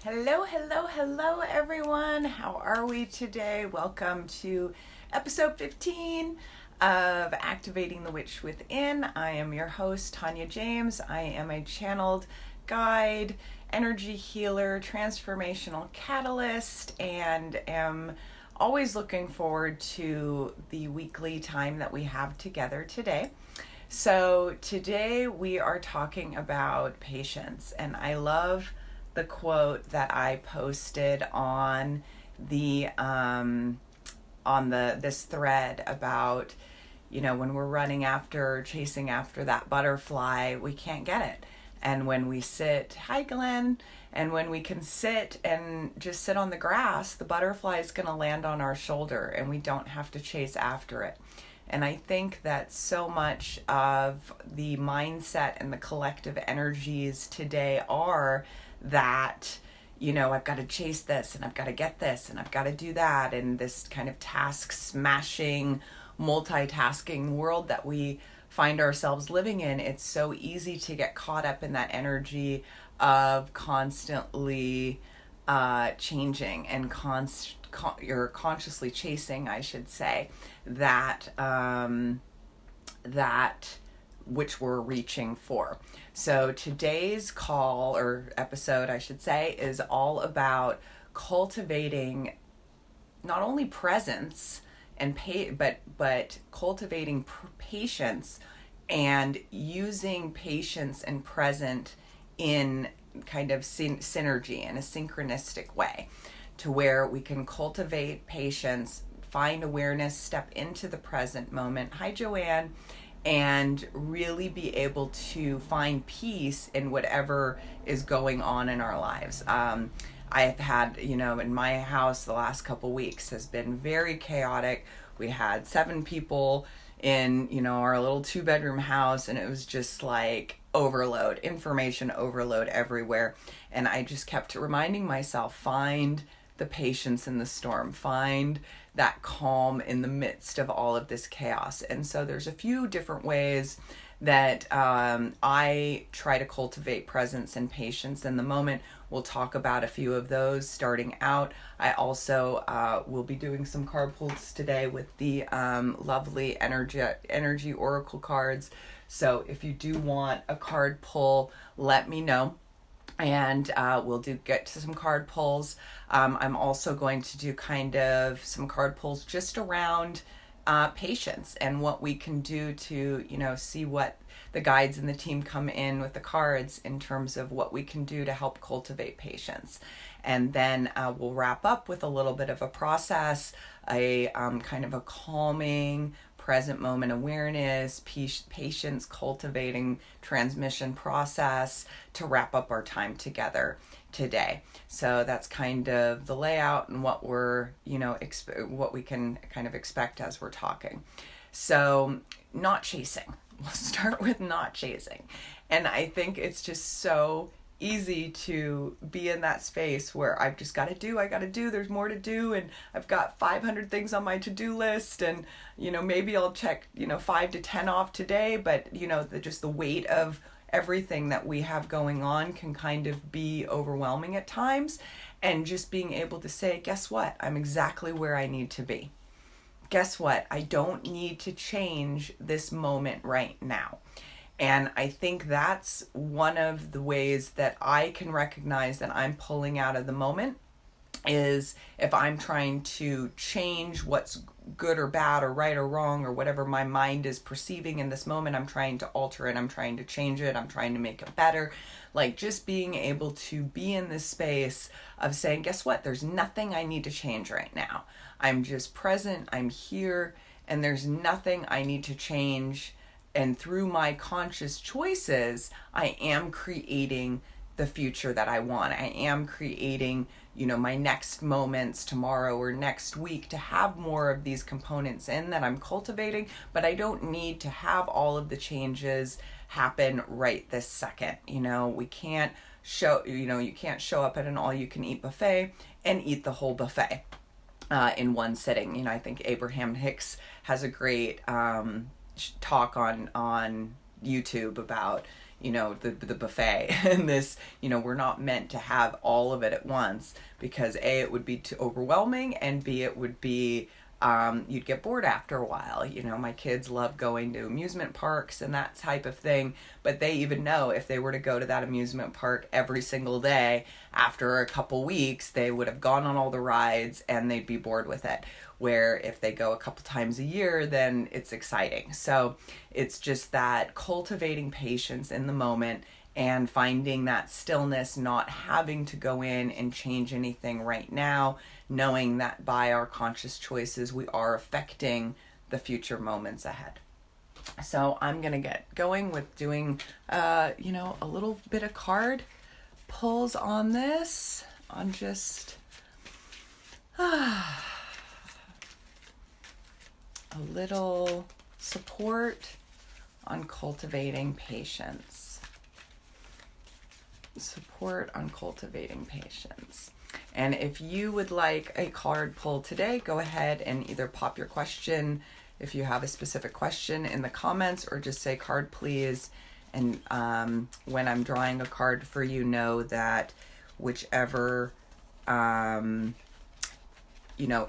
Hello, hello, hello, everyone. How are we today? Welcome to episode 15 of Activating the Witch Within. I am your host, Tanya James. I am a channeled guide, energy healer, transformational catalyst, and am always looking forward to the weekly time that we have together today. So, today we are talking about patience, and I love the quote that I posted on this thread about, when we're running after, chasing after that butterfly, we can't get it. And when we sit, hi Glenn, and when we can sit and just sit on the grass, the butterfly is going to land on our shoulder and we don't have to chase after it. And I think that so much of the mindset and the collective energies today are that, I've got to chase this and I've got to get this and I've got to do that. And this kind of task smashing, multitasking world that we find ourselves living in, it's so easy to get caught up in that energy of constantly changing and you're consciously chasing, I should say, that which we're reaching for. So today's call, or episode I should say, is all about cultivating not only presence and but cultivating patience, and using patience and present in kind of synergy in a synchronistic way, to where we can cultivate patience, find awareness, step into the present moment. Hi, Joanne. And really be able to find peace in whatever is going on in our lives. I have had, in my house, the last couple weeks has been very chaotic. We had 7 people in, our little 2-bedroom house, and it was just like overload, information overload everywhere. And I just kept reminding myself, find the patience in the storm, find that calm in the midst of all of this chaos. And so there's a few different ways that I try to cultivate presence and patience in the moment. We'll talk about a few of those starting out. I also will be doing some card pulls today with the lovely energy oracle cards. So if you do want a card pull, let me know. And we'll get to some card pulls. I'm also going to do kind of some card pulls just around patience and what we can do to, see what the guides and the team come in with the cards in terms of what we can do to help cultivate patience. And then we'll wrap up with a little bit of a process, a kind of a calming, present moment awareness, patience cultivating transmission process to wrap up our time together today. So that's kind of the layout and what we're, what we can kind of expect as we're talking. So not chasing. We'll start with not chasing. And I think it's just so easy to be in that space where I got to do, there's more to do, and I've got 500 things on my to-do list, and maybe I'll check 5 to 10 off today, but just the weight of everything that we have going on can kind of be overwhelming at times. And just being able to say, guess what, I'm exactly where I need to be. Guess what, I don't need to change this moment right now. And I think that's one of the ways that I can recognize that I'm pulling out of the moment, is if I'm trying to change what's good or bad or right or wrong or whatever my mind is perceiving in this moment. I'm trying to alter it. I'm trying to change it. I'm trying to make it better. Like, just being able to be in this space of saying, guess what? There's nothing I need to change right now. I'm just present. I'm here. And there's nothing I need to change. And through my conscious choices, I am creating the future that I want. I am creating, my next moments tomorrow or next week to have more of these components in that I'm cultivating, but I don't need to have all of the changes happen right this second. We can't you can't show up at an all-you-can-eat buffet and eat the whole buffet in one sitting. I think Abraham Hicks has a great talk on YouTube about, the buffet and this, we're not meant to have all of it at once, because A, it would be too overwhelming, and B, it would be you'd get bored after a while. My kids love going to amusement parks and that type of thing, but they even know if they were to go to that amusement park every single day, after a couple weeks, they would have gone on all the rides and they'd be bored with it. Where if they go a couple times a year, then it's exciting. So it's just that cultivating patience in the moment and finding that stillness, not having to go in and change anything right now, knowing that by our conscious choices, we are affecting the future moments ahead. So I'm going to get going with doing, a little bit of card pulls on this, on just a little support on cultivating patience. Support on cultivating patience. And if you would like a card pull today, go ahead and either pop your question, if you have a specific question, in the comments, or just say card please. And when I'm drawing a card for you, know that whichever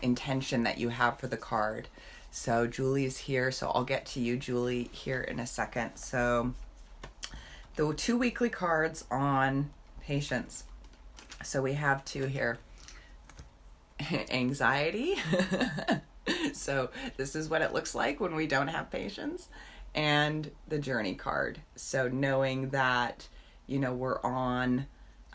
intention that you have for the card. So Julie's here, so I'll get to you, Julie, here in a second. So the 2 weekly cards on patience. So we have 2 here. Anxiety. So this is what it looks like when we don't have patience. And the journey card. So knowing that, we're on,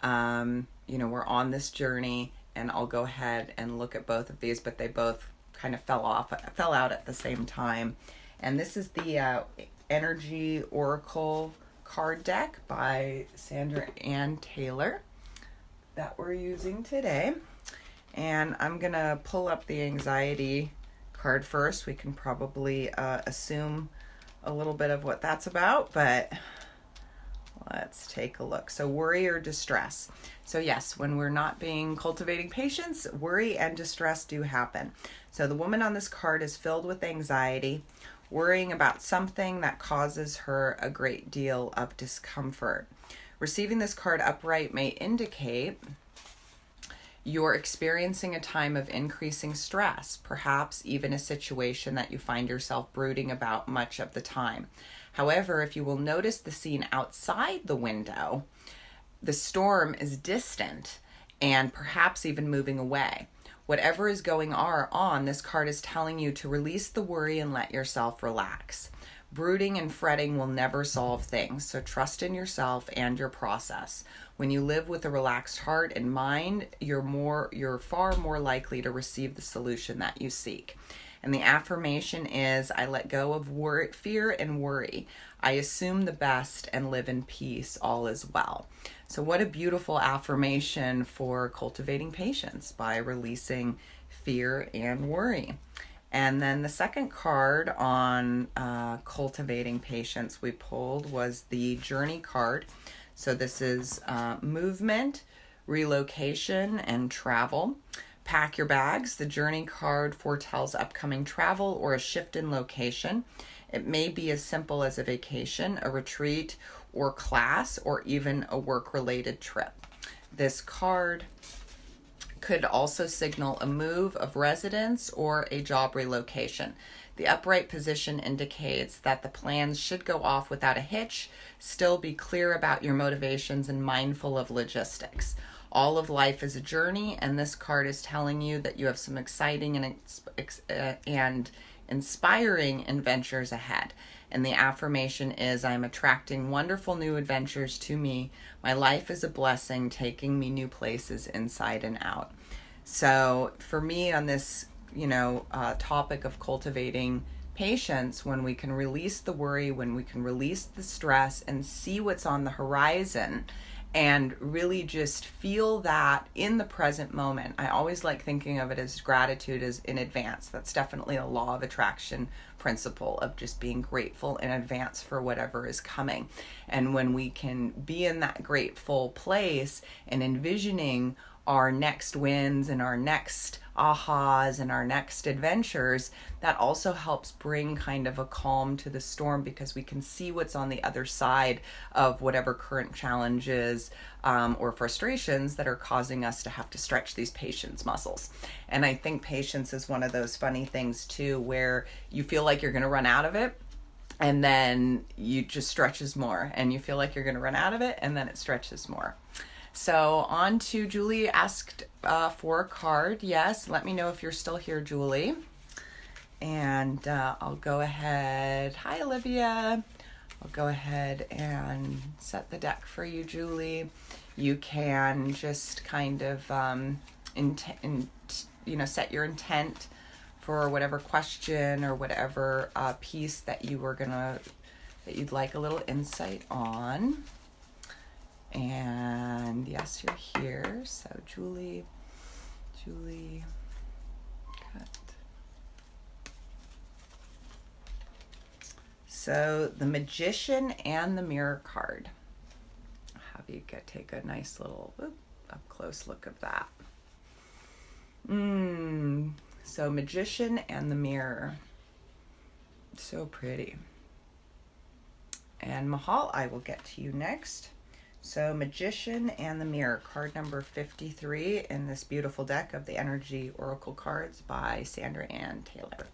we're on this journey, and I'll go ahead and look at both of these, but they both kind of fell out at the same time. And this is the Energy Oracle card deck by Sandra Ann Taylor that we're using today. And I'm gonna pull up the anxiety card first. We can probably assume a little bit of what that's about, but let's take a look. So worry or distress. So yes, when we're not cultivating patience, worry and distress do happen. So the woman on this card is filled with anxiety, worrying about something that causes her a great deal of discomfort. Receiving this card upright may indicate you're experiencing a time of increasing stress, perhaps even a situation that you find yourself brooding about much of the time. However, if you will notice the scene outside the window, the storm is distant and perhaps even moving away. Whatever is going on, this card is telling you to release the worry and let yourself relax. Brooding and fretting will never solve things, so trust in yourself and your process. When you live with a relaxed heart and mind, you're far more likely to receive the solution that you seek. And the affirmation is, I let go of fear and worry. I assume the best and live in peace. All is well. So what a beautiful affirmation for cultivating patience by releasing fear and worry. And then the second card on cultivating patience we pulled was the journey card. So this is movement, relocation, and travel. Pack your bags. The journey card foretells upcoming travel or a shift in location. It may be as simple as a vacation, a retreat, or class, or even a work-related trip. This card could also signal a move of residence or a job relocation. The upright position indicates that the plans should go off without a hitch. Still be clear about your motivations and mindful of logistics. All of life is a journey, and this card is telling you that you have some exciting and inspiring adventures ahead. And the affirmation is, I'm attracting wonderful new adventures to me. My life is a blessing, taking me new places inside and out. So for me on this, topic of cultivating patience, when we can release the worry, when we can release the stress and see what's on the horizon, and really just feel that in the present moment. I always like thinking of it as gratitude as in advance. That's definitely a law of attraction principle of just being grateful in advance for whatever is coming. And when we can be in that grateful place and envisioning our next wins and our next ahas and our next adventures, that also helps bring kind of a calm to the storm, because we can see what's on the other side of whatever current challenges or frustrations that are causing us to have to stretch these patience muscles. And I think patience is one of those funny things too, where you feel like you're going to run out of it, and then you just stretches more, and you feel like you're going to run out of it, and then it stretches more. So on to Julie asked for a card. Yes, let me know if you're still here, Julie. And I'll go ahead. Hi, Olivia. I'll go ahead and set the deck for you, Julie. You can just kind of set your intent for whatever question or whatever piece that you'd like a little insight on. And yes, you're here. So Julie, cut. So the Magician and the Mirror card. I'll have you take a nice little up close look of that. So Magician and the Mirror. So pretty. And Mahal, I will get to you next. So Magician and the Mirror, card number 53 in this beautiful deck of the Energy Oracle cards by Sandra Ann Taylor.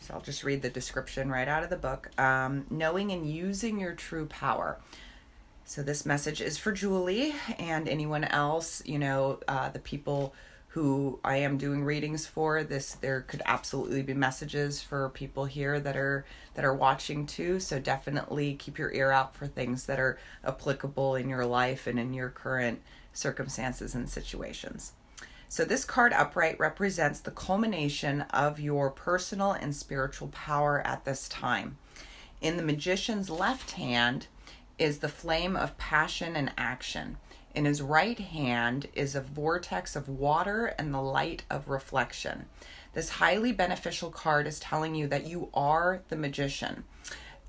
So I'll just read the description right out of the book. Knowing and using your true power. So this message is for Julie and anyone else, the people who I am doing readings for. There could absolutely be messages for people here that are watching too. So definitely keep your ear out for things that are applicable in your life and in your current circumstances and situations. So this card upright represents the culmination of your personal and spiritual power at this time. In the Magician's left hand is the flame of passion and action. In his right hand is a vortex of water and the light of reflection. This highly beneficial card is telling you that you are the magician,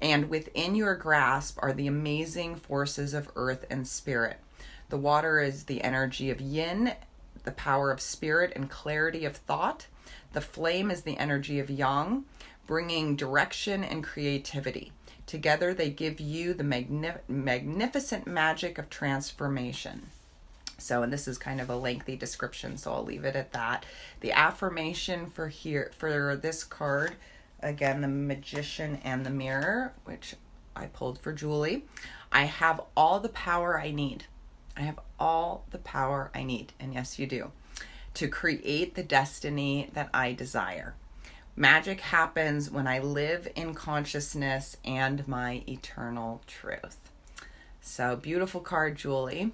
and within your grasp are the amazing forces of earth and spirit. The water is the energy of yin, the power of spirit and clarity of thought. The flame is the energy of yang, bringing direction and creativity. Together they give you the magnificent magic of transformation. So, and this is kind of a lengthy description, so I'll leave it at that. The affirmation for this card, again, the Magician and the Mirror, which I pulled for Julie. I have all the power I need. I have all the power I need, and yes, you do, to create the destiny that I desire. Magic happens when I live in consciousness and my eternal truth. So beautiful card, Julie.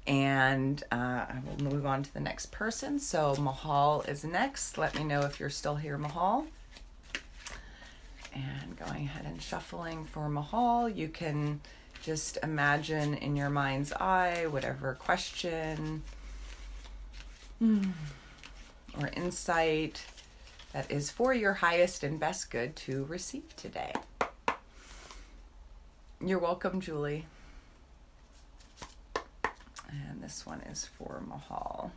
And I will move on to the next person. So Mahal is next. Let me know if you're still here, Mahal. And going ahead and shuffling for Mahal, you can just imagine in your mind's eye whatever question or insight that is for your highest and best good to receive today. You're welcome, Julie. And this one is for Mahal.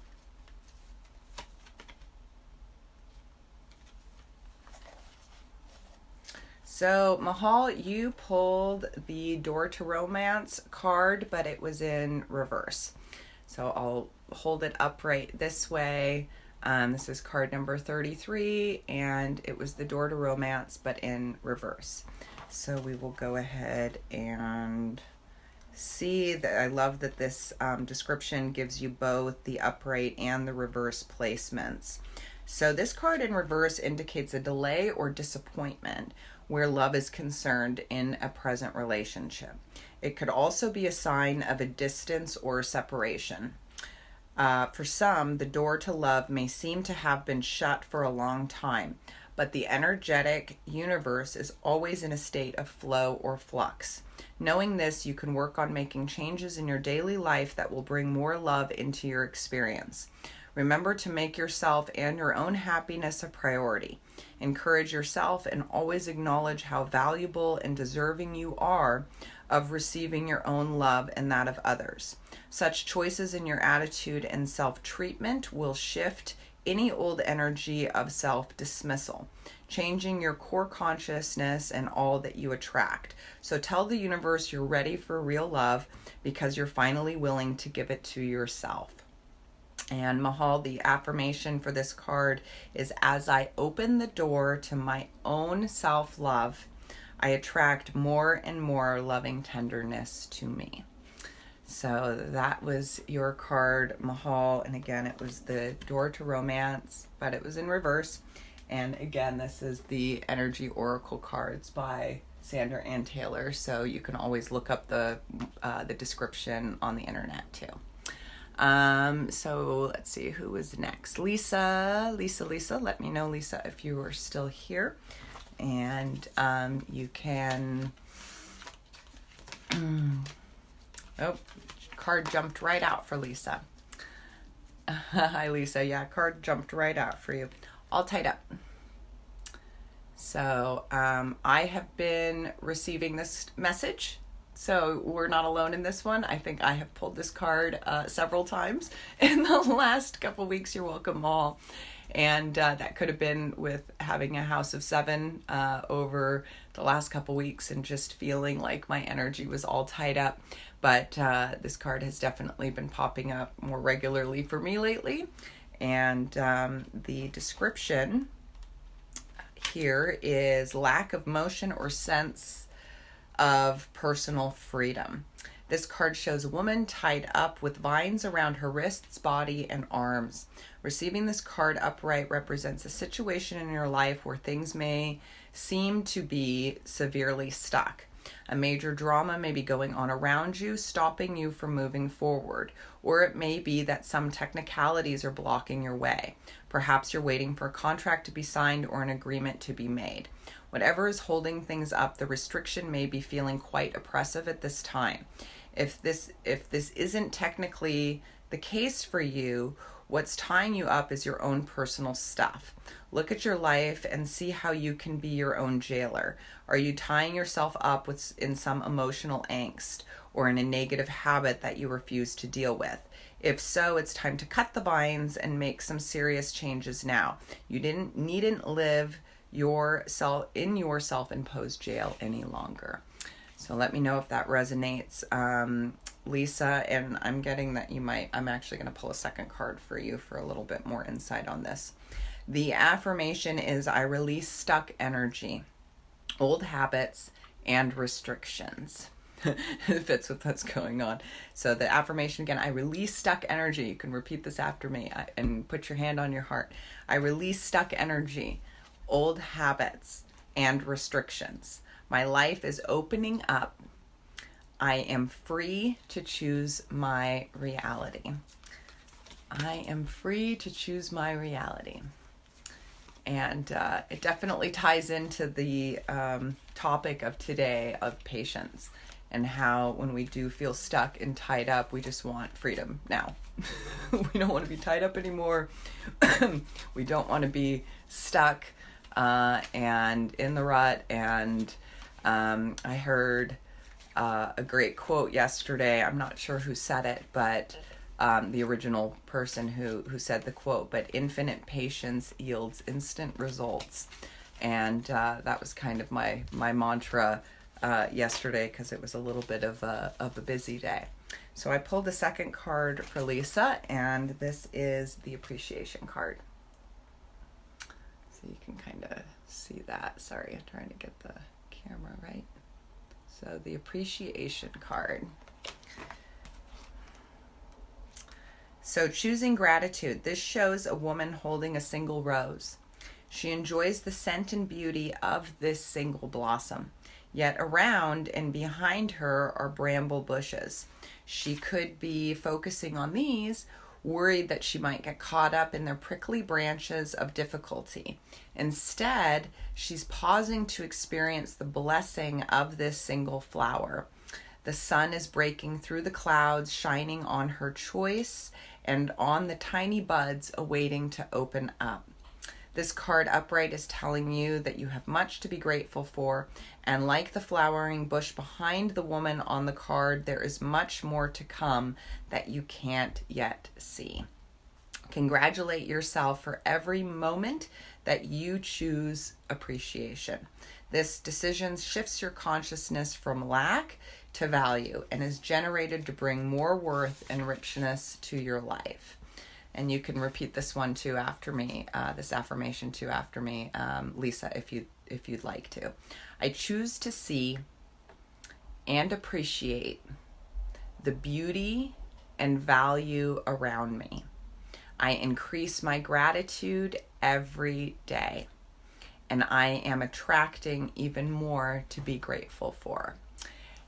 So Mahal, you pulled the Door to Romance card, but it was in reverse. So I'll hold it upright this way. This is card number 33, and it was the Door to Romance, but in reverse. So we will go ahead and see that. I love that this description gives you both the upright and the reverse placements. So this card in reverse indicates a delay or disappointment where love is concerned in a present relationship. It could also be a sign of a distance or separation. For some, the door to love may seem to have been shut for a long time, but the energetic universe is always in a state of flow or flux. Knowing this, you can work on making changes in your daily life that will bring more love into your experience. Remember to make yourself and your own happiness a priority. Encourage yourself and always acknowledge how valuable and deserving you are of receiving your own love and that of others. Such choices in your attitude and self-treatment will shift any old energy of self-dismissal, changing your core consciousness and all that you attract. So tell the universe you're ready for real love because you're finally willing to give it to yourself. And Mahal, the affirmation for this card is, as I open the door to my own self-love, I attract more and more loving tenderness to me. So that was your card, Mahal. And again, it was the door to romance, but it was in reverse. And again, this is the Energy Oracle cards by Sandra Ann Taylor. So you can always look up the description on the internet too. So let's see who was next. Lisa. Let me know, Lisa, if you are still here. And you can... Oh, card jumped right out for Lisa. Hi, Lisa. Yeah, card jumped right out for you. All tied up. So I have been receiving this message. So we're not alone in this one. I think I have pulled this card several times in the last couple weeks. You're welcome, all. And that could have been with having a house of 7 over the last couple weeks and just feeling like my energy was all tied up. But this card has definitely been popping up more regularly for me lately. And the description here is lack of motion or sense of personal freedom. This card shows a woman tied up with vines around her wrists, body, and arms. Receiving this card upright represents a situation in your life where things may seem to be severely stuck. A major drama may be going on around you, stopping you from moving forward. Or it may be that some technicalities are blocking your way. Perhaps you're waiting for a contract to be signed or an agreement to be made. Whatever is holding things up, the restriction may be feeling quite oppressive at this time. If this isn't technically the case for you, what's tying you up is your own personal stuff. Look at your life and see how you can be your own jailer. Are you tying yourself up in some emotional angst or in a negative habit that you refuse to deal with? If so, it's time to cut the vines and make some serious changes now. You needn't live in your self-imposed jail any longer. So let me know if that resonates, Lisa, and I'm getting that I'm actually going to pull a second card for you for a little bit more insight on this. The affirmation is, I release stuck energy, old habits, and restrictions. It fits with what's going on. So the affirmation again, I release stuck energy. You can repeat this after me and put your hand on your heart. I release stuck energy, old habits, and restrictions. My life is opening up. I am free to choose my reality. I am free to choose my reality. And it definitely ties into the topic of today of patience and how when we do feel stuck and tied up, we just want freedom now. We don't want to be tied up anymore. We don't want to be stuck and in the rut. And I heard a great quote yesterday. I'm not sure who said it, but the original person who said the quote, but infinite patience yields instant results. And that was kind of my mantra yesterday because it was a little bit of a busy day. So I pulled the second card for Lisa, and this is the appreciation card. So you can kind of see that. Sorry, I'm trying to get the camera right. So the appreciation card. So choosing gratitude. This shows a woman holding a single rose. She enjoys the scent and beauty of this single blossom. Yet around and behind her are bramble bushes. She could be focusing on these, worried that she might get caught up in their prickly branches of difficulty. Instead, she's pausing to experience the blessing of this single flower. The sun is breaking through the clouds, shining on her choice and on the tiny buds awaiting to open up. This card upright is telling you that you have much to be grateful for. And like the flowering bush behind the woman on the card, there is much more to come that you can't yet see. Congratulate yourself for every moment that you choose appreciation. This decision shifts your consciousness from lack to value and is generated to bring more worth and richness to your life. And you can repeat this one too after me, this affirmation too after me, Lisa, if you'd like to. I choose to see and appreciate the beauty and value around me. I increase my gratitude every day, and I am attracting even more to be grateful for.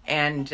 And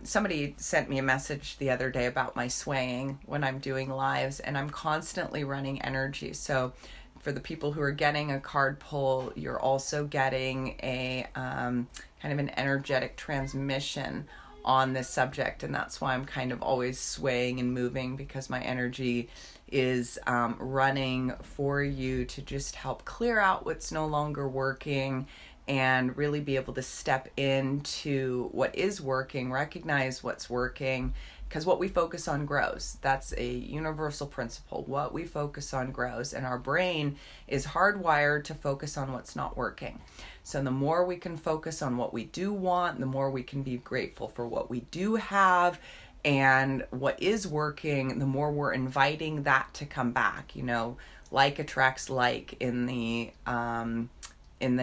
somebody sent me a message the other day about my swaying when I'm doing lives, and I'm constantly running energy. So for the people who are getting a card pull, you're also getting a kind of an energetic transmission on this subject, and that's why I'm kind of always swaying and moving, because my energy is running for you to just help clear out what's no longer working and really be able to step into what is working, recognize what's working, because what we focus on grows. That's a universal principle. What we focus on grows, and our brain is hardwired to focus on what's not working. So the more we can focus on what we do want, the more we can be grateful for what we do have and what is working, the more we're inviting that to come back. You know, like attracts like in the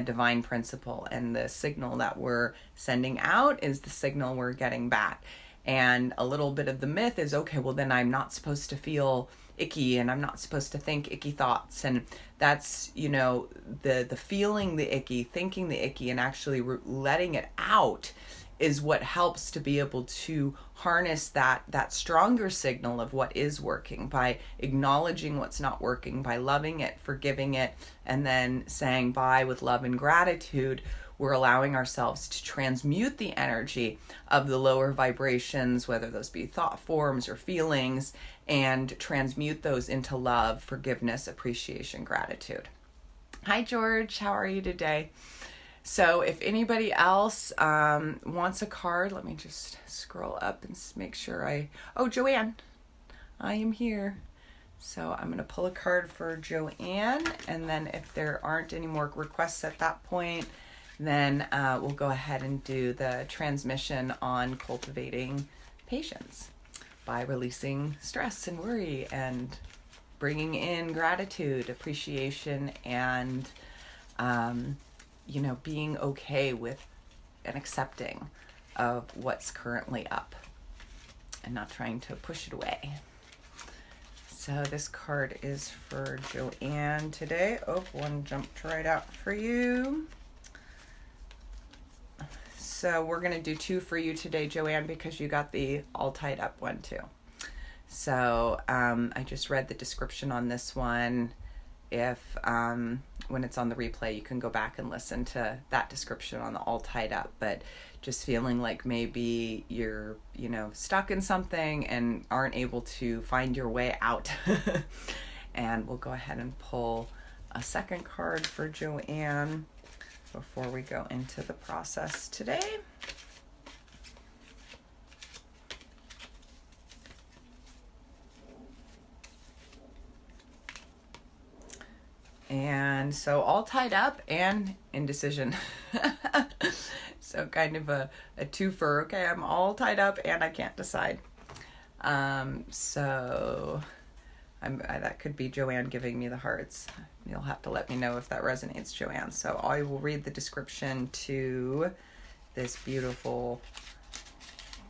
divine principle, and the signal that we're sending out is the signal we're getting back. And a little bit of the myth is, okay, well then I'm not supposed to feel icky, and I'm not supposed to think icky thoughts. And that's, you know, the feeling the icky, thinking the icky, and actually letting it out is what helps to be able to harness that stronger signal of what is working, by acknowledging what's not working, by loving it, forgiving it, and then saying bye with love and gratitude. We're allowing ourselves to transmute the energy of the lower vibrations, whether those be thought forms or feelings, and transmute those into love, forgiveness, appreciation, gratitude. Hi, George. How are you today? So if anybody else wants a card, let me just scroll up and make sure Joanne, I am here. So I'm going to pull a card for Joanne, and then if there aren't any more requests at that point, then we'll go ahead and do the transmission on cultivating patience by releasing stress and worry and bringing in gratitude, appreciation, and being okay with and accepting of what's currently up and not trying to push it away. So this card is for Joanne today. Oh, one jumped right out for you. So we're going to do two for you today, Joanne, because you got the all tied up one too. So I just read the description on this one. If when it's on the replay, you can go back and listen to that description on the all tied up, but just feeling like maybe you're, stuck in something and aren't able to find your way out. And we'll go ahead and pull a second card for Joanne before we go into the process today. And so all tied up and indecision. So kind of a twofer. Okay, I'm all tied up and I can't decide. So that could be Joanne giving me the hearts. You'll have to let me know if that resonates, Joanne. So I will read the description to this beautiful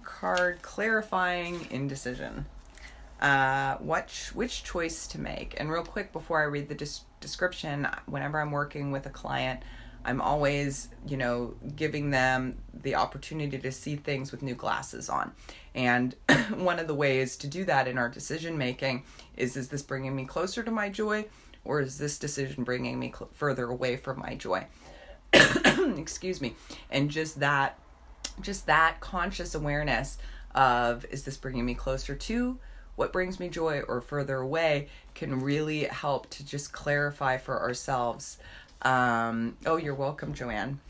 card, clarifying indecision. Which choice to make. And real quick, before I read the description, whenever I'm working with a client, I'm always, giving them the opportunity to see things with new glasses on. And one of the ways to do that in our decision making is this bringing me closer to my joy, or is this decision bringing me further away from my joy? Excuse me. And just that conscious awareness of, is this bringing me closer to, what brings me joy or further away can really help to just clarify for ourselves. Oh, you're welcome, Joanne.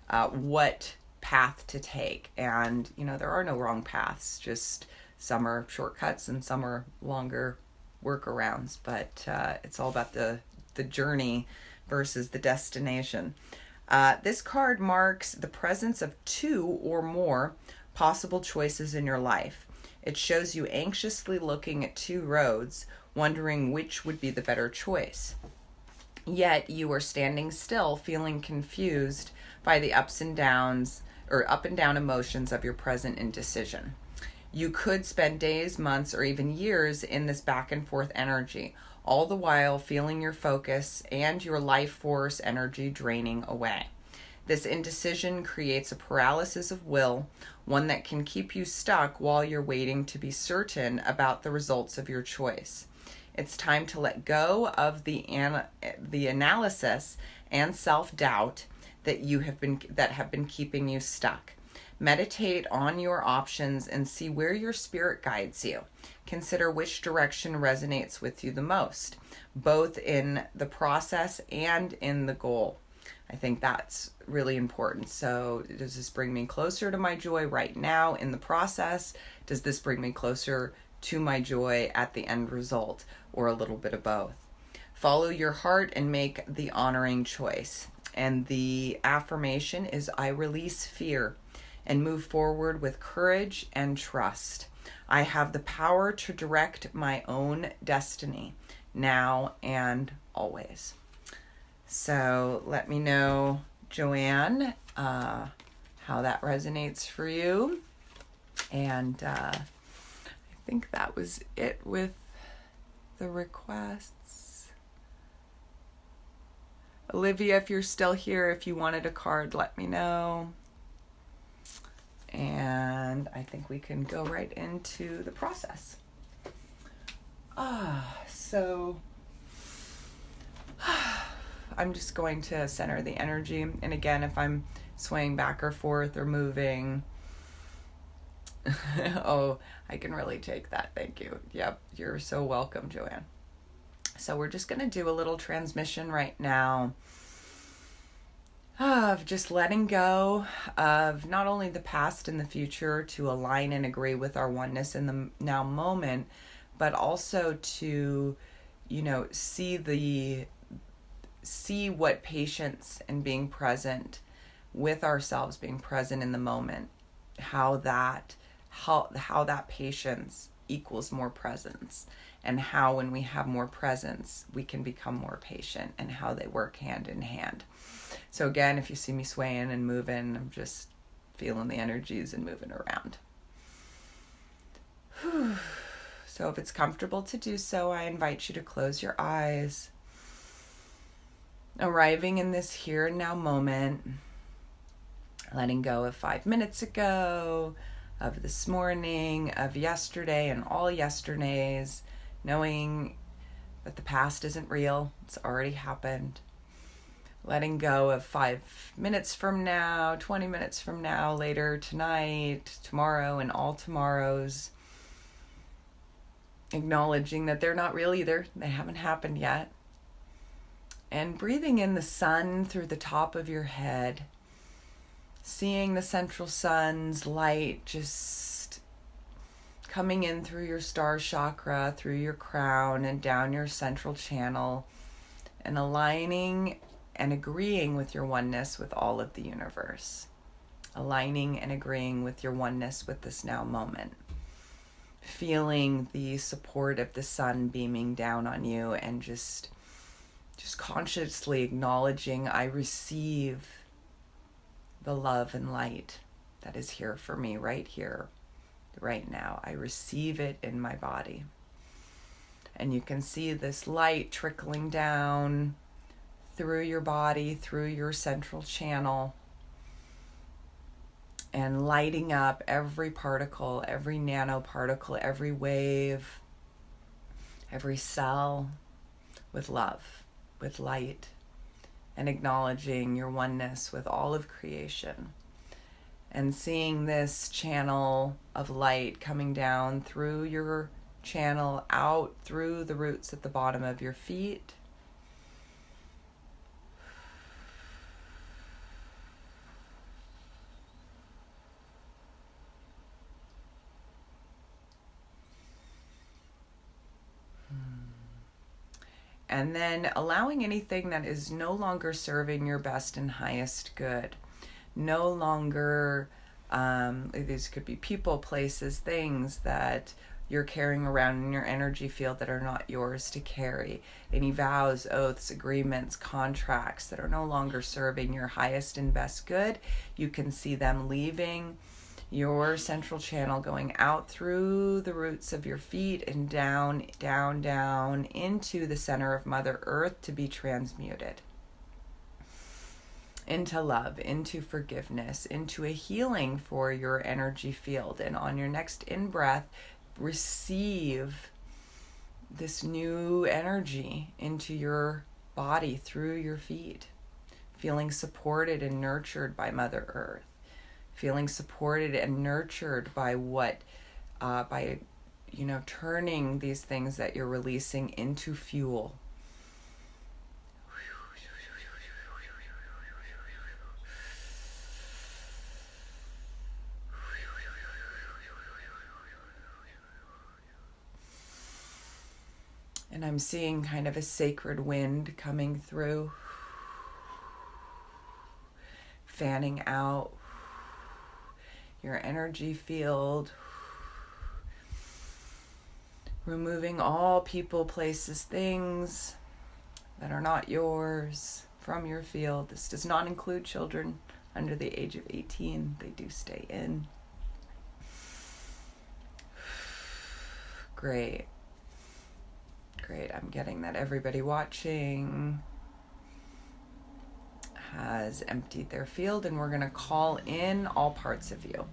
What path to take. And, there are no wrong paths, just some are shortcuts and some are longer workarounds, but it's all about the journey versus the destination. This card marks the presence of 2 or more possible choices in your life. It shows you anxiously looking at 2 roads, wondering which would be the better choice. Yet you are standing still, feeling confused by the up and down emotions of your present indecision. You could spend days, months, or even years in this back and forth energy, all the while feeling your focus and your life force energy draining away. This indecision creates a paralysis of will, one that can keep you stuck while you're waiting to be certain about the results of your choice. It's time to let go of the analysis and self-doubt that have been keeping you stuck. Meditate on your options and see where your spirit guides you. Consider which direction resonates with you the most, both in the process and in the goal. I think that's really important. So does this bring me closer to my joy right now in the process? Does this bring me closer to my joy at the end result, or a little bit of both? Follow your heart and make the honoring choice. And the affirmation is, I release fear and move forward with courage and trust. I have the power to direct my own destiny now and always. So let me know, Joanne, how that resonates for you. And I think that was it with the requests. Olivia, if you're still here, if you wanted a card, let me know. And I think we can go right into the process. So I'm just going to center the energy. And again, if I'm swaying back or forth or moving, oh, I can really take that. Thank you. Yep, you're so welcome, Joanne. So we're just going to do a little transmission right now of just letting go of not only the past and the future to align and agree with our oneness in the now moment, but also to, see what patience and being present with ourselves, being present in the moment, how that patience equals more presence, and how when we have more presence, we can become more patient, and how they work hand in hand. So again, if you see me swaying and moving, I'm just feeling the energies and moving around. So if it's comfortable to do so, I invite you to close your eyes. Arriving in this here and now moment, letting go of 5 minutes ago, of this morning, of yesterday and all yesterdays, knowing that the past isn't real, it's already happened. Letting go of 5 minutes from now, 20 minutes from now, later tonight, tomorrow, and all tomorrows. Acknowledging that they're not real either. They haven't happened yet. And breathing in the sun through the top of your head. Seeing the central sun's light just coming in through your star chakra, through your crown, and down your central channel. And aligning and agreeing with your oneness with all of the universe. Aligning and agreeing with your oneness with this now moment. Feeling the support of the sun beaming down on you, and just consciously acknowledging, I receive the love and light that is here for me right here, right now. I receive it in my body. And you can see this light trickling down through your body, through your central channel, and lighting up every particle, every nanoparticle, every wave, every cell with love, with light, and acknowledging your oneness with all of creation. And seeing this channel of light coming down through your channel out through the roots at the bottom of your feet. And then allowing anything that is no longer serving your best and highest good. No longer, these could be people, places, things that you're carrying around in your energy field that are not yours to carry. Any vows, oaths, agreements, contracts that are no longer serving your highest and best good. You can see them leaving your central channel, going out through the roots of your feet and down, down, down into the center of Mother Earth to be transmuted into love, into forgiveness, into a healing for your energy field. And on your next in-breath, receive this new energy into your body through your feet, feeling supported and nurtured by Mother Earth. Feeling supported and nurtured by turning these things that you're releasing into fuel. And I'm seeing kind of a sacred wind coming through, fanning out your energy field, removing all people, places, things that are not yours from your field. This does not include children under the age of 18. They do stay in. Great. I'm getting that everybody watching has emptied their field, and we're going to call in all parts of you.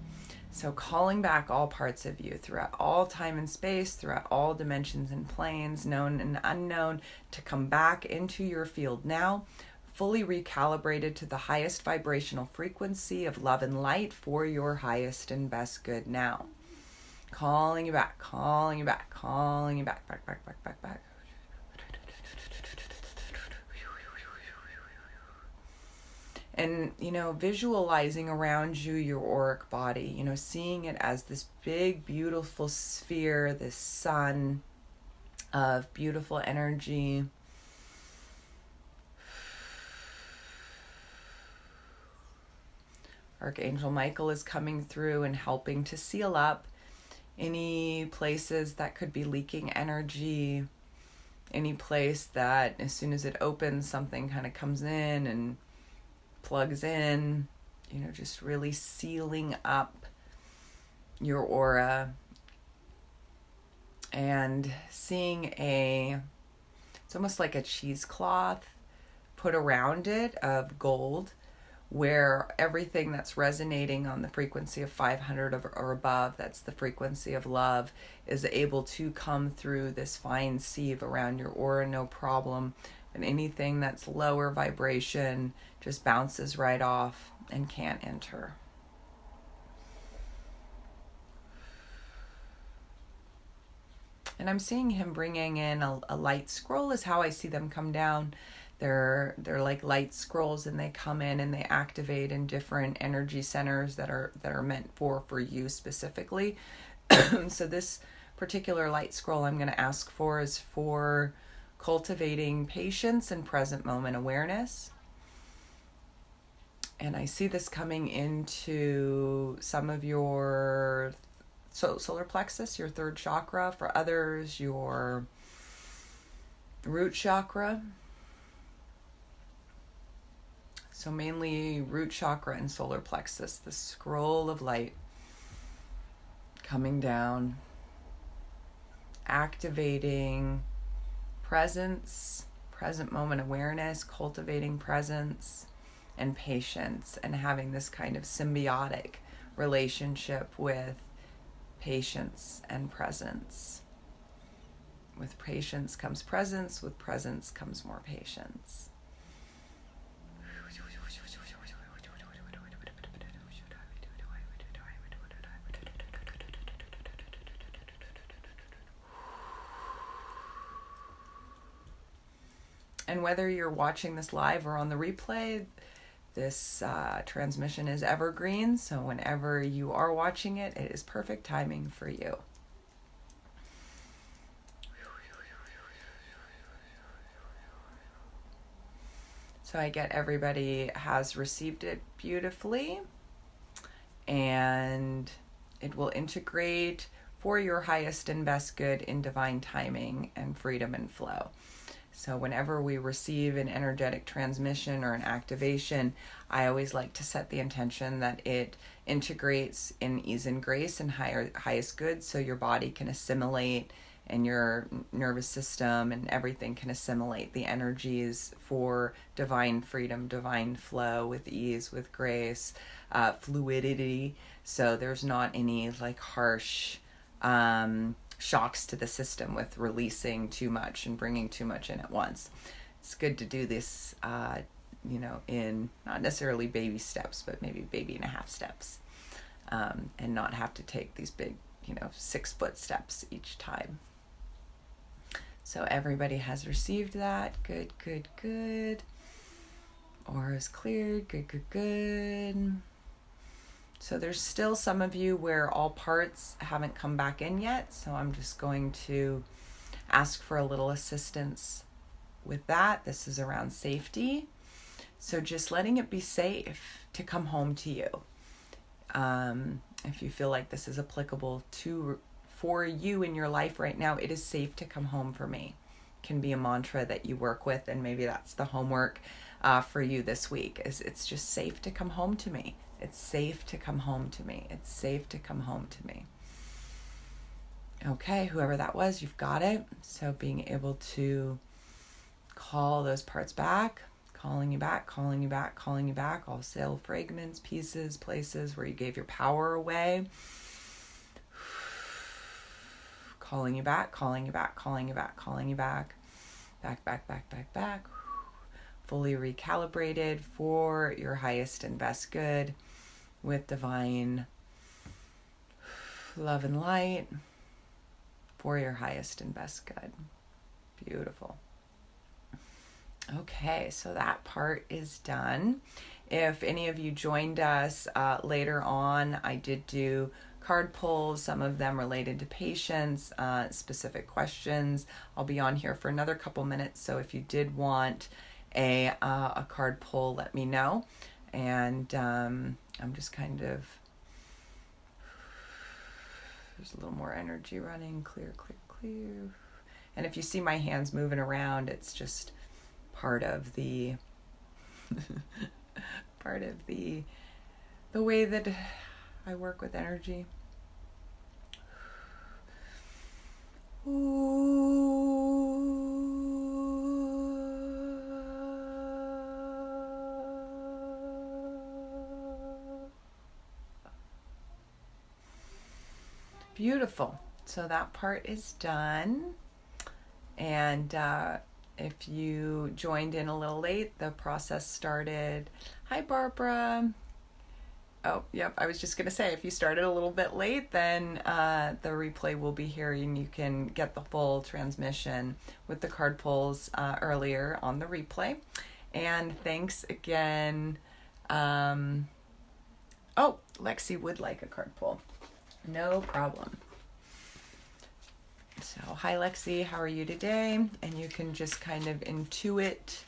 So calling back all parts of you throughout all time and space, throughout all dimensions and planes, known and unknown, to come back into your field now, fully recalibrated to the highest vibrational frequency of love and light for your highest and best good now. Calling you back, calling you back, calling you back, back. And, visualizing around you your auric body, seeing it as this big, beautiful sphere, this sun of beautiful energy. Archangel Michael is coming through and helping to seal up any places that could be leaking energy, any place that as soon as it opens, something kind of comes in and plugs in, just really sealing up your aura and seeing it's almost like a cheesecloth put around it of gold, where everything that's resonating on the frequency of 500 or above, that's the frequency of love, is able to come through this fine sieve around your aura, no problem. And anything that's lower vibration just bounces right off and can't enter. And I'm seeing him bringing in a light scroll is how I see them come down. They're like light scrolls, and they come in and they activate in different energy centers that are meant for you specifically. So this particular light scroll I'm going to ask for is for cultivating patience and present moment awareness. And I see this coming into some of your solar plexus, your third chakra. For others, your root chakra. So mainly root chakra and solar plexus, the scroll of light coming down, activating presence, present moment awareness, cultivating presence and patience, and having this kind of symbiotic relationship with patience and presence. With patience comes presence, with presence comes more patience. And whether you're watching this live or on the replay, this transmission is evergreen. So whenever you are watching it, it is perfect timing for you. So I get everybody has received it beautifully, and it will integrate for your highest and best good in divine timing and freedom and flow. So whenever we receive an energetic transmission or an activation, I always like to set the intention that it integrates in ease and grace and highest good, so your body can assimilate and your nervous system and everything can assimilate the energies for divine freedom, divine flow with ease, with grace, fluidity. So there's not any like harsh shocks to the system with releasing too much and bringing too much in at once. It's good to do this, in not necessarily baby steps, but maybe baby and a half steps, and not have to take these big, 6-foot steps each time. So everybody has received that. Good, good, good. Aura is cleared. Good, good, good. So there's still some of you where all parts haven't come back in yet. So I'm just going to ask for a little assistance with that. This is around safety. So just letting it be safe to come home to you. If you feel like this is applicable for you in your life right now, it is safe to come home for me. Can be a mantra that you work with, and maybe that's the homework for you this week. It's just safe to come home to me. It's safe to come home to me. It's safe to come home to me. Okay, whoever that was, you've got it. So being able to call those parts back, calling you back, calling you back, calling you back, all cell fragments, pieces, places where you gave your power away. Calling you back, calling you back, calling you back, calling you back, back, back, back, back, back. Fully recalibrated for your highest and best good with divine love and light for your highest and best good. Beautiful. Okay, so that part is done. If any of you joined us later on, I did do card pulls, some of them related to patience, specific questions. I'll be on here for another couple minutes, so if you did want a card pull, let me know. And I'm just kind of, there's a little more energy running, clear, clear, clear. And if you see my hands moving around, it's just part of the the way that I work with energy. Beautiful. So that part is done. And if you joined in a little late, the process started. Hi, Barbara. Oh, yep. I was just going to say, if you started a little bit late, then the replay will be here and you can get the full transmission with the card pulls earlier on the replay. And thanks again. Oh, Lexi would like a card pull. No problem. So, hi, Lexi. How are you today? And you can just kind of intuit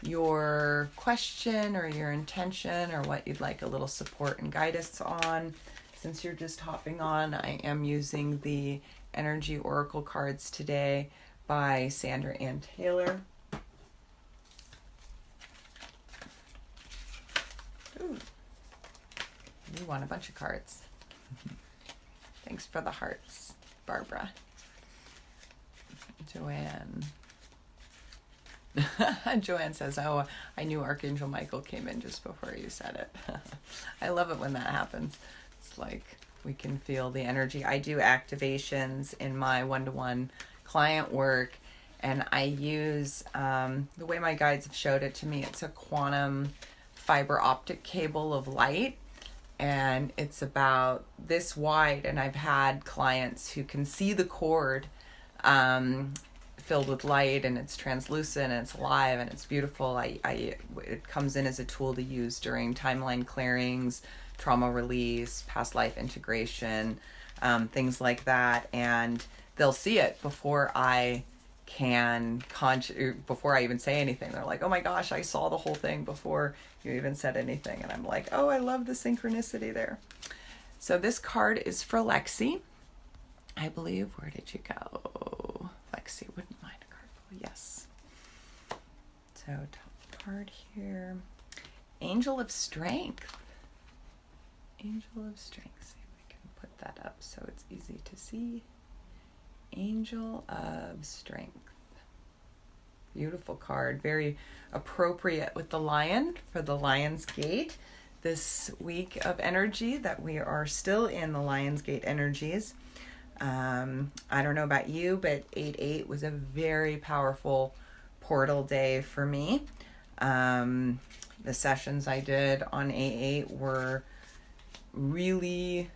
your question or your intention or what you'd like a little support and guidance on. Since you're just hopping on, I am using the Energy Oracle cards today by Sandra Ann Taylor. Ooh, you want a bunch of cards. Thanks for the hearts, Barbara. Joanne. Joanne says, oh, I knew Archangel Michael came in just before you said it. I love it when that happens. It's like we can feel the energy. I do activations in my one-to-one client work, and I use, the way my guides have showed it to me, it's a quantum fiber optic cable of light, and it's about this wide, and I've had clients who can see the cord filled with light, and it's translucent, and it's alive, and it's beautiful. It comes in as a tool to use during timeline clearings, trauma release, past life integration, things like that. And they'll see it before I before I even say anything. They're like, oh my gosh, I saw the whole thing before you even said anything. And I'm like, oh, I love the synchronicity there. So this card is for Lexi, I believe. Where did you go? Lexi wouldn't mind a card pull. Yes. So top card here. Angel of Strength. Angel of Strength. See if we can put that up so it's easy to see. Angel of Strength. Beautiful card. Very appropriate with the lion for the Lion's Gate. This week of energy that we are still in the Lion's Gate energies. I don't know about you, but 8/8 was a very powerful portal day for me. The sessions I did on 8/8 were really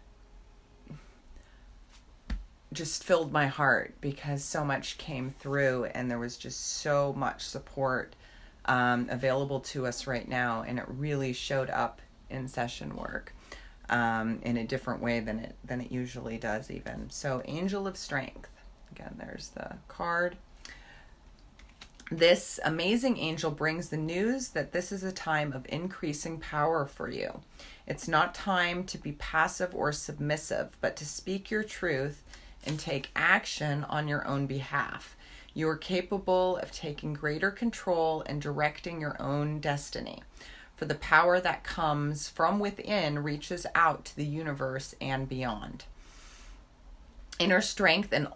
just filled my heart because so much came through, and there was just so much support available to us right now, and it really showed up in session work in a different way than it usually does even. So Angel of Strength. Again, there's the card. This amazing angel brings the news that this is a time of increasing power for you. It's not time to be passive or submissive, but to speak your truth and take action on your own behalf. You are capable of taking greater control and directing your own destiny. For the power that comes from within reaches out to the universe and beyond. Inner strength and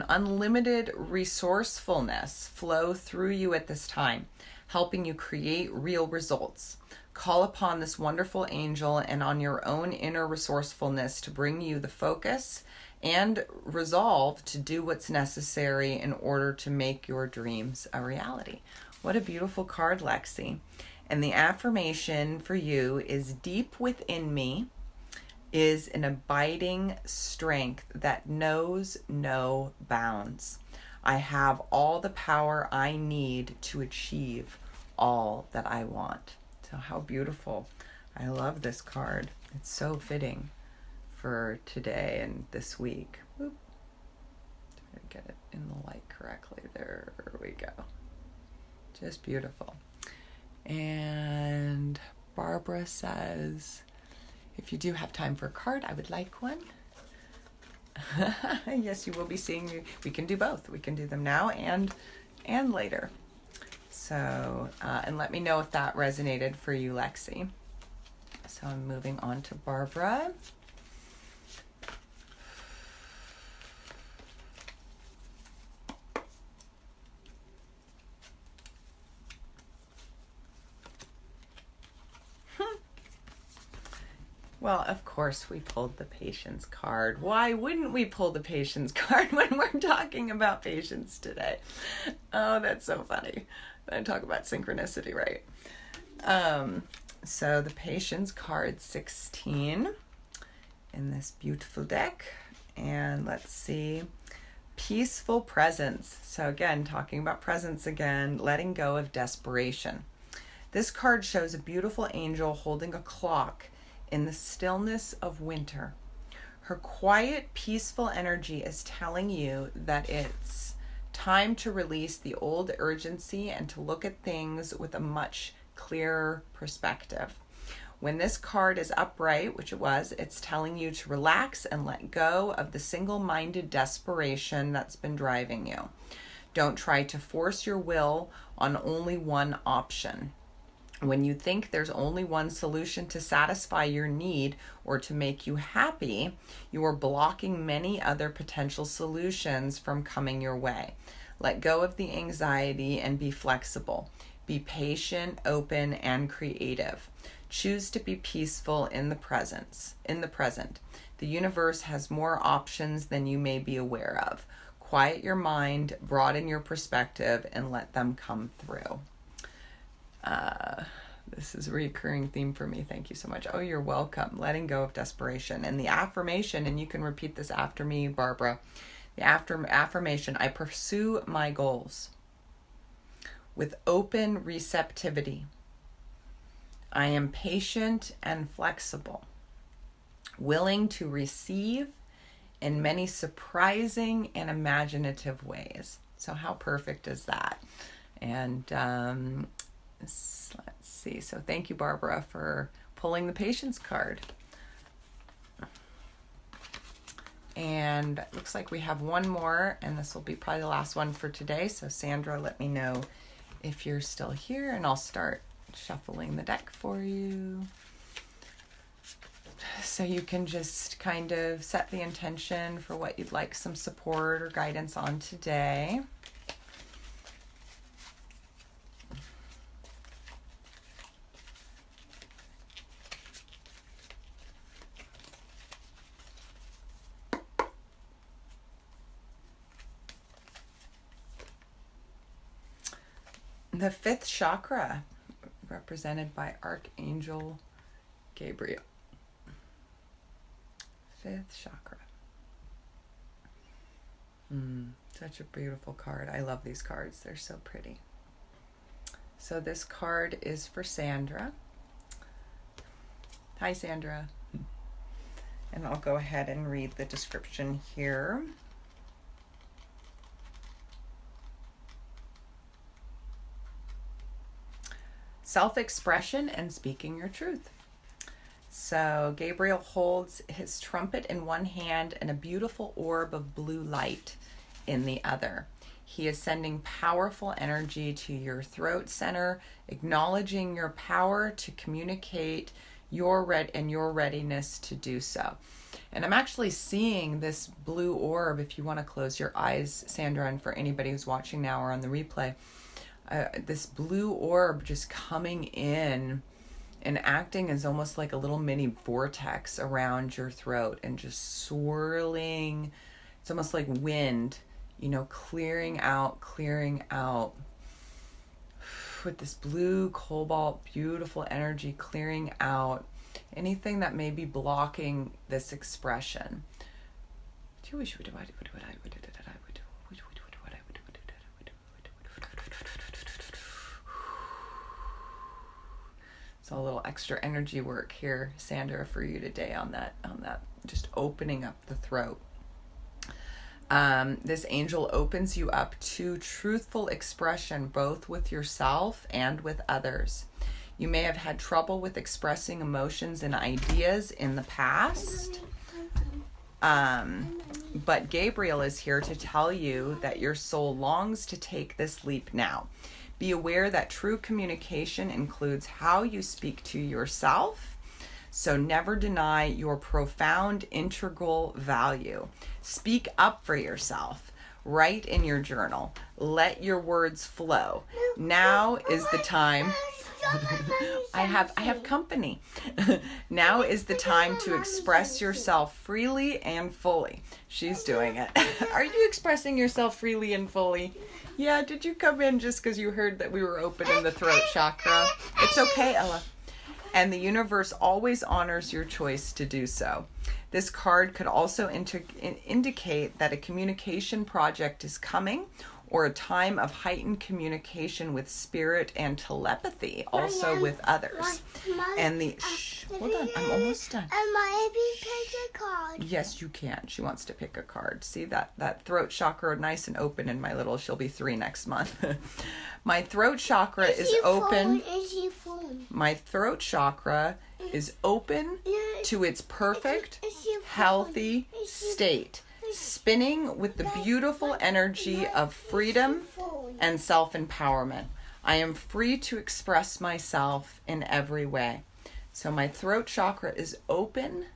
unlimited resourcefulness flow through you at this time, helping you create real results. Call upon this wonderful angel and on your own inner resourcefulness to bring you the focus and resolve to do what's necessary in order to make your dreams a reality. What a beautiful card, Lexi. And the affirmation for you is, deep within me is an abiding strength that knows no bounds. I have all the power I need to achieve all that I want. So how beautiful. I love this card. It's so fitting for today and this week. Oop. Try to get it in the light correctly. There we go. Just beautiful. And Barbara says, if you do have time for a card, I would like one. Yes, you will be seeing me. We can do both. We can do them now and later. So, and let me know if that resonated for you, Lexi. So I'm moving on to Barbara. Well, of course, we pulled the patience card. Why wouldn't we pull the patience card when we're talking about patience today? Oh, that's so funny. I talk about synchronicity, right? So the patience card 16 in this beautiful deck. And let's see. Peaceful presence. So again, talking about presence again, letting go of desperation. This card shows a beautiful angel holding a clock in the stillness of winter. Her quiet, peaceful energy is telling you that it's time to release the old urgency and to look at things with a much clearer perspective. When this card is upright, which it was, it's telling you to relax and let go of the single-minded desperation that's been driving you. Don't try to force your will on only one option. When you think there's only one solution to satisfy your need or to make you happy, you are blocking many other potential solutions from coming your way. Let go of the anxiety and be flexible. Be patient, open, and creative. Choose to be peaceful in the present. The universe has more options than you may be aware of. Quiet your mind, broaden your perspective, and let them come through. This is a recurring theme for me. Thank you so much. Oh, you're welcome. Letting go of desperation. And the affirmation, and you can repeat this after me, Barbara. The affirmation, I pursue my goals with open receptivity. I am patient and flexible, willing to receive in many surprising and imaginative ways. So how perfect is that? And let's see. So thank you, Barbara, for pulling the patience card. And it looks like we have one more, and this will be probably the last one for today. So Sandra, let me know if you're still here, and I'll start shuffling the deck for you. So you can just kind of set the intention for what you'd like some support or guidance on today. The fifth chakra, represented by Archangel Gabriel. Fifth chakra. Such a beautiful card. I love these cards. They're so pretty. So this card is for Sandra. Hi, Sandra. And I'll go ahead and read the description here. Self-expression and speaking your truth. So Gabriel holds his trumpet in one hand and a beautiful orb of blue light in the other. He is sending powerful energy to your throat center, acknowledging your power to communicate your readiness to do so. And I'm actually seeing this blue orb, if you want to close your eyes, Sandra, and for anybody who's watching now or on the replay, this blue orb just coming in and acting as almost like a little mini vortex around your throat and just swirling. It's almost like wind, clearing out with this blue cobalt, beautiful energy, clearing out anything that may be blocking this expression. So a little extra energy work here, Sandra, for you today on that, just opening up the throat. This angel opens you up to truthful expression, both with yourself and with others. You may have had trouble with expressing emotions and ideas in the past. But Gabriel is here to tell you that your soul longs to take this leap now. Be aware that true communication includes how you speak to yourself, so never deny your profound integral value. Speak up for yourself. Write in your journal. Let your words flow. Now is the time. I have company. Now is the time to express yourself freely and fully. She's doing it. Are you expressing yourself freely and fully? Yeah, did you come in just because you heard that we were open in the throat chakra? It's okay, Ella. And the universe always honors your choice to do so. This card could also indicate that a communication project is coming, or a time of heightened communication with spirit and telepathy, also with others. And hold on, I'm almost done. Am I able to pick a card? Yes, you can. She wants to pick a card. See that throat chakra nice and open in my little, she'll be 3 next month. My throat chakra is open. My throat chakra is open to its perfect, healthy state, spinning with the beautiful energy of freedom and self-empowerment. I am free to express myself in every way. So my throat chakra is open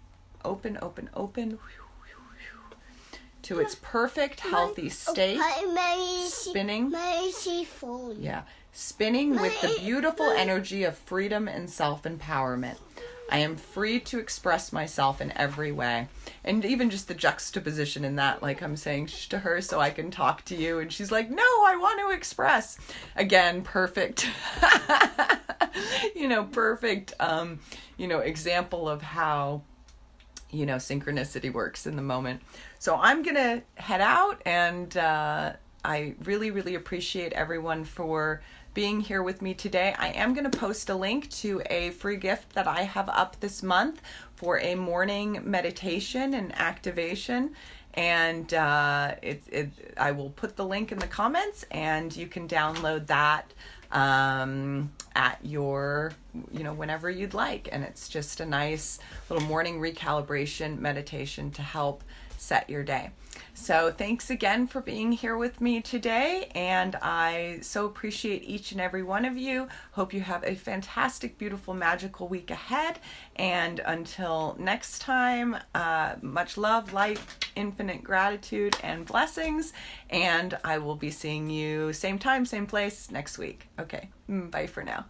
to its perfect, healthy state, spinning. Yeah, spinning with the beautiful energy of freedom and self-empowerment. I am free to express myself in every way. And even just the juxtaposition in that, like I'm saying shh to her so I can talk to you. And she's like, no, I want to express. Again, perfect. Perfect, example of how, synchronicity works in the moment. So I'm going to head out, and I really, really appreciate everyone for being here with me today. I am going to post a link to a free gift that I have up this month for a morning meditation and activation. And I will put the link in the comments, and you can download that at your, whenever you'd like. And it's just a nice little morning recalibration meditation to help set your day. So thanks again for being here with me today, and I so appreciate each and every one of you. Hope you have a fantastic, beautiful, magical week ahead, and until next time, much love, light, infinite gratitude, and blessings, and I will be seeing you same time, same place next week. Okay, bye for now.